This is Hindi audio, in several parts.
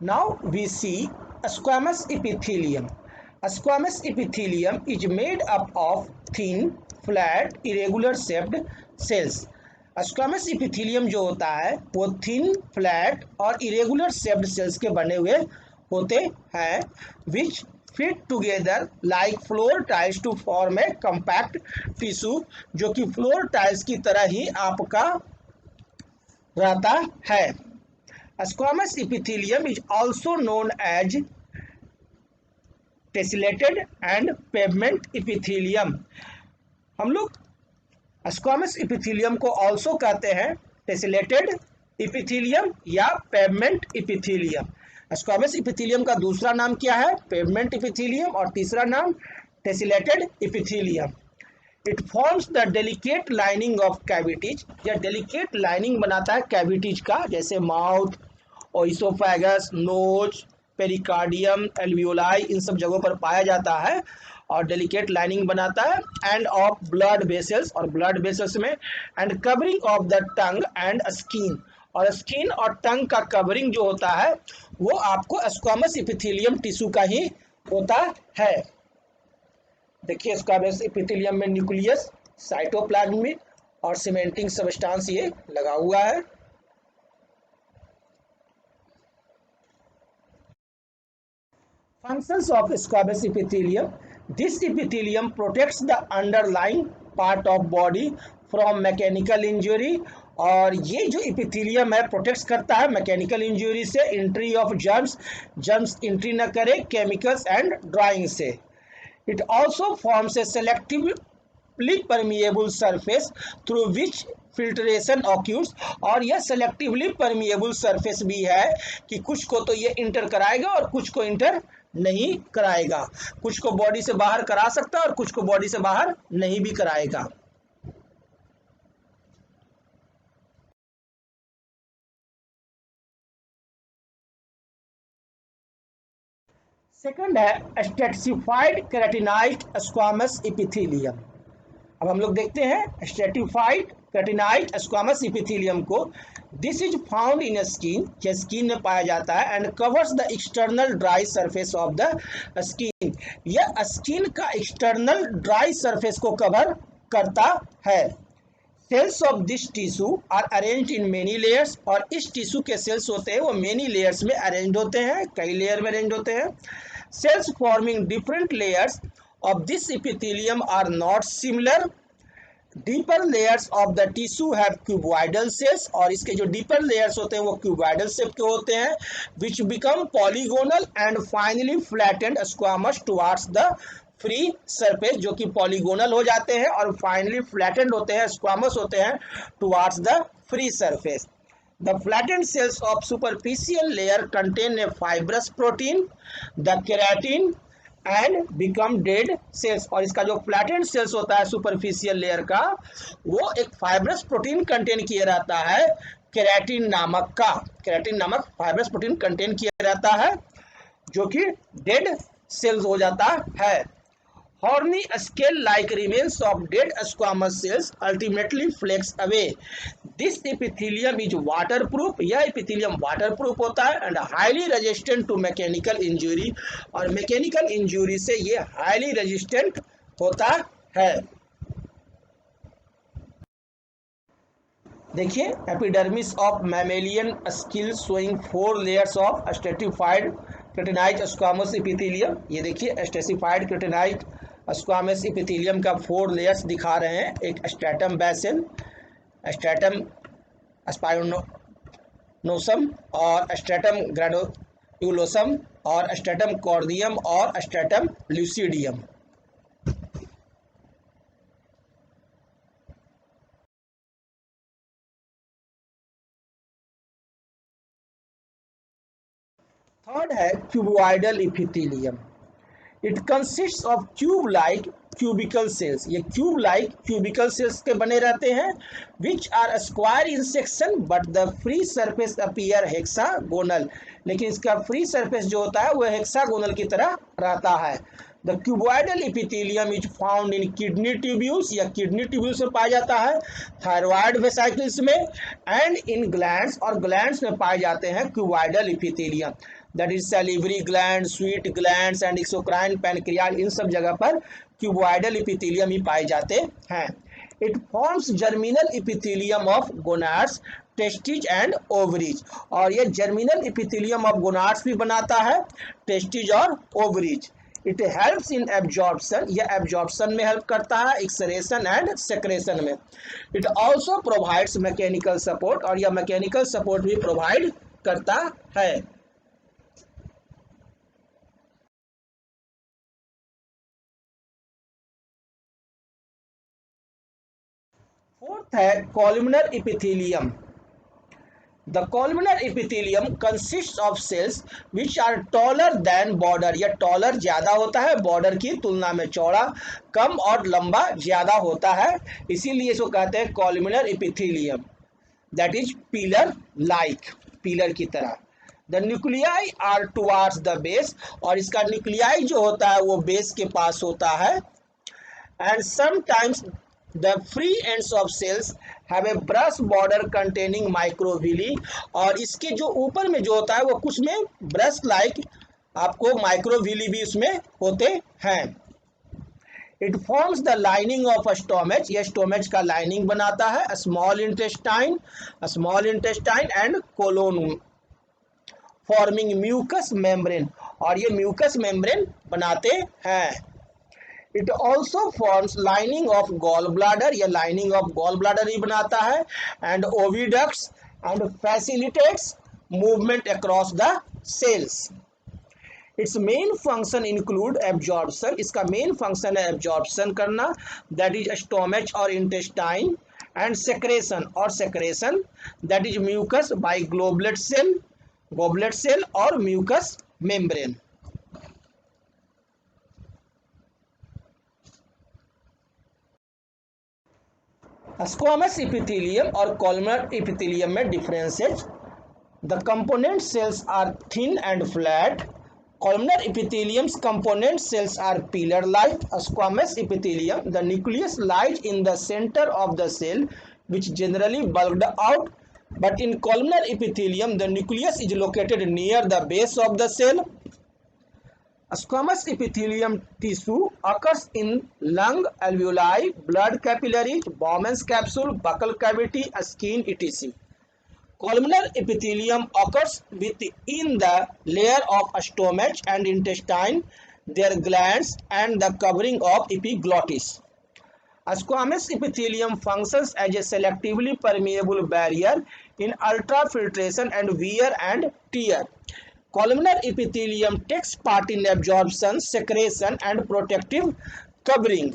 Now we see squamous epithelium. Squamous epithelium is made up of thin, flat, irregular shaped cells. Squamous epithelium जो होता है वो थिन, फ्लैट और इरेगुलर शेप्ड सेल्स के बने हुए होते हैं, which fit together like floor tiles to form a compact tissue, जो कि फ्लोर टाइल्स की तरह ही आपका रहता है। Squamous epithelium is also known as tessellated and pavement epithelium. हम लोग स्क्वामस इपिथेलियम को ऑल्सो कहते हैं टेसिलेटेड इपिथेलियम या पेवमेंट इपिथेलियम। स्क्वामस इपिथेलियम का दूसरा नाम क्या है? पेवमेंट इपिथेलियम, और तीसरा नाम tessellated epithelium. It forms the delicate lining of cavities. यह डेलिकेट लाइनिंग बनाता है कैविटीज का, जैसे mouth, oesophagus, nose, pericardium, alveoli, इन सब जगहों पर पाया जाता है और डेलिकेट लाइनिंग बनाता है। एंड ऑफ ब्लड वेसल्स, और ब्लड वेसल्स में, and covering of the tongue and skin, और स्किन और टंग का कवरिंग जो होता है वो आपको स्क्वामस इपिथेलियम टिश्यू का ही होता है। देखिए स्क्वामस इपिथेलियम में न्यूक्लियस, साइटोप्लाज्मिक और सीमेंटिंग सबस्टांस ये लगा हुआ है। Functions of squamous epithelium. This epithelium protects the underlying part of body from mechanical injury, और ये जो इपिथेलियम है प्रोटेक्ट करता है मैकेनिकल इंजरी से, एंट्री ऑफ जर्म्स एंट्री न करे, केमिकल्स एंड ड्राइंग से। It also forms a selectively permeable surface through which filtration occurs, और यह सेलेक्टिवली परमिएबल सरफेस भी है कि कुछ को तो ये इंटर कराएगा और कुछ को इंटर नहीं कराएगा, कुछ को बॉडी से बाहर करा सकता है और कुछ को बॉडी से बाहर नहीं भी कराएगा। सेकंड है स्ट्रेटिफाइड केराटिनाइज्ड स्क्वामस इपिथेलियम। अब हम लोग देखते हैं स्ट्रेटिफाइड केराटिनाइज्ड स्क्वामस इपिथेलियम को। This is found in skin, यह स्किन में पाया जाता है, and covers the external dry surface of the skin. यह स्किन का एक्सटर्नल ड्राई सरफेस को कवर करता है। Cells of this tissue are arranged in many layers, और इस टिश्यू के सेल्स होते हैं वो मेनी लेयर्स में अरेंज होते हैं, कई लेयर में अरेंज होते हैं। Cells forming different layers of this epithelium are not similar. Deeper layers of the tissue have cuboidal cells, और इसके जो डीपर लेयर्स होते हैं वो क्यूबॉइडल शेप के होते हैं, विच become polygonal and finally flattened squamous towards the free surface, जो कि पॉलीगोनल हो जाते हैं और फाइनली फ्लैटेंड होते हैं, स्क्वामस होते हैं towards the free surface. The flattened cells of superficial layer contain a fibrous protein, the keratin, and become dead cells, और इसका जो फ्लैटेंड सेल्स होता है सुपरफिशियल लेयर का वो एक फाइब्रस प्रोटीन कंटेन किया रहता है, केराटिन नामक फाइब्रस प्रोटीन कंटेन किया रहता है जो कि डेड सेल्स हो जाता है। Horny scale-like remains of dead squamous cells ultimately flakes away. This epithelium is waterproof. यह epithelium waterproof होता है and highly resistant to mechanical injury, और mechanical injury से ये highly resistant होता है। देखिए epidermis of mammalian skill showing 4 layers of stratified keratinised squamous epithelium. ये देखिए स्ट्रेटिफाइड केराटिनाइज्ड स्क्वामस इपिथेलियम का 4 लेयर्स दिखा रहे हैं। एक स्ट्रैटम बेसिल, स्ट्रैटम स्पाइनोसम, और स्ट्रैटम ग्रैनुलोसम, और स्ट्रैटम कॉर्डियम, और स्ट्रैटम ल्यूसिडियम। थर्ड है cuboidal epithelium. It consist of tube like cubical cells. ये ट्यूब लाइक क्यूबिकल सेल्स के बने रहते हैं, which are square in section but the free surface appear hexagonal. लेकिन इसका फ्री सरफेस जो होता है वह हेक्सागोनल की तरह रहता है। The cuboidal epithelium is found in kidney tubules, या किडनी ट्यूब्यूल्स में पाया जाता है, थायरॉयड वेसिकल्स में, एंड इन ग्लैंड्स, और ग्लैंड्स में पाए जाते हैं cuboidal epithelium. That is salivary gland, sweet glands and exocrine pancreas, इन सब जगह पर क्यूबॉइडल इपिथेलियम ही पाए जाते हैं। It forms germinal epithelium of gonads, testes and ovaries, और ये जर्मिनल इपिथेलियम ऑफ गोनाड्स भी बनाता है, टेस्टिज और ovaries. It helps in absorption, यह एब्जॉर्प्शन में हेल्प करता है, एक्सक्रेशन एंड सेक्रेशन में। It also provides mechanical support, और यह मैकेनिकल सपोर्ट भी प्रोवाइड करता है। फोर्थ है columnar epithelium. The columnar epithelium consists of cells which are taller than border, या टॉलर ज्यादा होता है, बॉर्डर की तुलना में चौड़ा कम और लंबा ज्यादा होता है, इसीलिए इसको कहते हैं columnar epithelium, that is pillar like, pillar की तरह। The nuclei are towards the base, और इसका न्यूक्लियाई जो होता है वो बेस के पास होता है। And sometimes the free ends of cells have a brush border containing microvilli, और इसके जो ऊपर में जो होता है वो कुछ में ब्रश लाइक आपको माइक्रोविली भी उसमें होते हैं। It forms the lining of stomach, यह स्टोमेच का लाइनिंग बनाता है, small intestine and colon, forming mucus membrane, और ये म्यूकस मेम्ब्रेन बनाते हैं। It also forms lining of gall bladder, या लाइनिंग ऑफ गॉल ब्लाडर ही बनाता है, and oviducts and facilitates movement across the cells. Its main function include absorption, इसका मेन फंक्शन है एब्जॉर्प्शन करना, दैट इज स्टोमेच और इंटेस्टाइन, एंड सेक्रेशन, और secretion that is mucus by globulate cell और म्यूकस मेम्ब्रेन। स्क्वामस इपिथेलियम और कॉलमनर इपिथेलियम में differences. The component cells are thin and flat, columnar epithelium's component cells are pillar like, squamous epithelium the nucleus lies in the centre of the cell which generally bulged out, but in columnar epithelium the nucleus is located near the base of the cell. Squamous epithelium tissue occurs in lung, alveoli, blood capillaries, Bowman's capsule, buccal cavity, skin, etc. Columnar epithelium occurs within the layer of stomach and intestine, their glands, and the covering of epiglottis. Squamous epithelium functions as a selectively permeable barrier in ultrafiltration and wear and tear. Columnar epithelium takes part in absorption, secretion, and protective covering.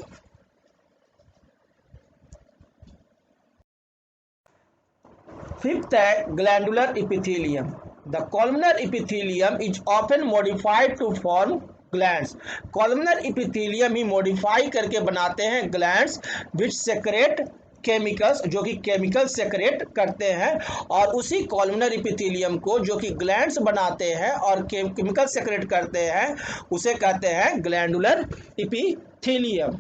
Fifth है glandular epithelium. The columnar epithelium is often modified to form glands. Columnar epithelium he modify करके बनाते हैं glands which secrete केमिकल्स, जो कि केमिकल सेक्रेट करते हैं, और उसी कॉलमनर इपिथेलियम को जो कि ग्लैंड्स बनाते हैं और केमिकल सेक्रेट करते हैं उसे कहते हैं ग्लैंडुलर इपिथेलियम।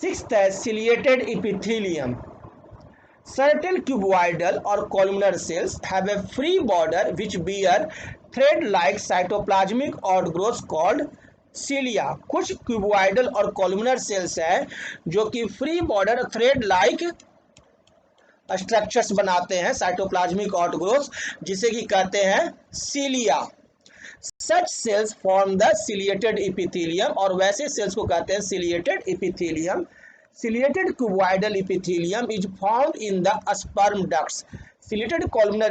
सिक्स्थ है ciliated epithelium. Certain cuboidal or columnar cells have a free border which bear thread-like cytoplasmic outgrowths called cilia. कुछ cuboidal और columnar cells है जो कि free border thread-like structures बनाते हैं, cytoplasmic outgrowths, जिसे कि कहते हैं cilia. Such cells form the ciliated epithelium, और वैसे cells को कहते हैं ciliated epithelium. Ciliated cuboidal epithelium is found in the sperm ducts. Ciliated columnar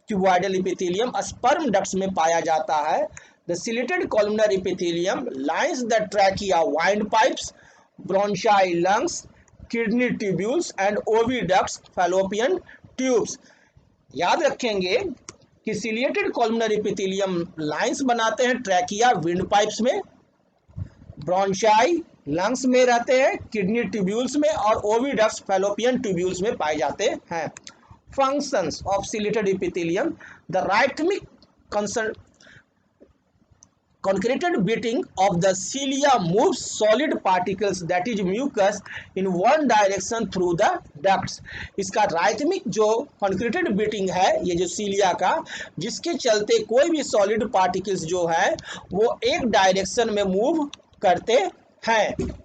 cuboidal epithelium sperm ducts में पाया जाता है. The ciliated columnar epithelium lines the trachea, windpipes, bronchi, lungs, kidney tubules and oviducts, fallopian tubes. याद रखेंगे कि ciliated columnar epithelium lines बनाते हैं ट्रैकिया, विंड पाइप्स में, ब्रोंचाई लंग्स में रहते हैं, किडनी ट्यूब्यूल्स में, और ओविडक्ट्स फैलोपियन ट्यूब्यूल्स में पाए जाते हैं। Functions of ciliated epithelium, the rhythmic concreted beating of the cilia moves solid particles that is mucus in one direction through the ducts। इसका राइथमिक जो concreted beating है, ये जो cilia का, जिसके चलते कोई भी solid particles जो है वो एक डायरेक्शन में मूव करते हैं।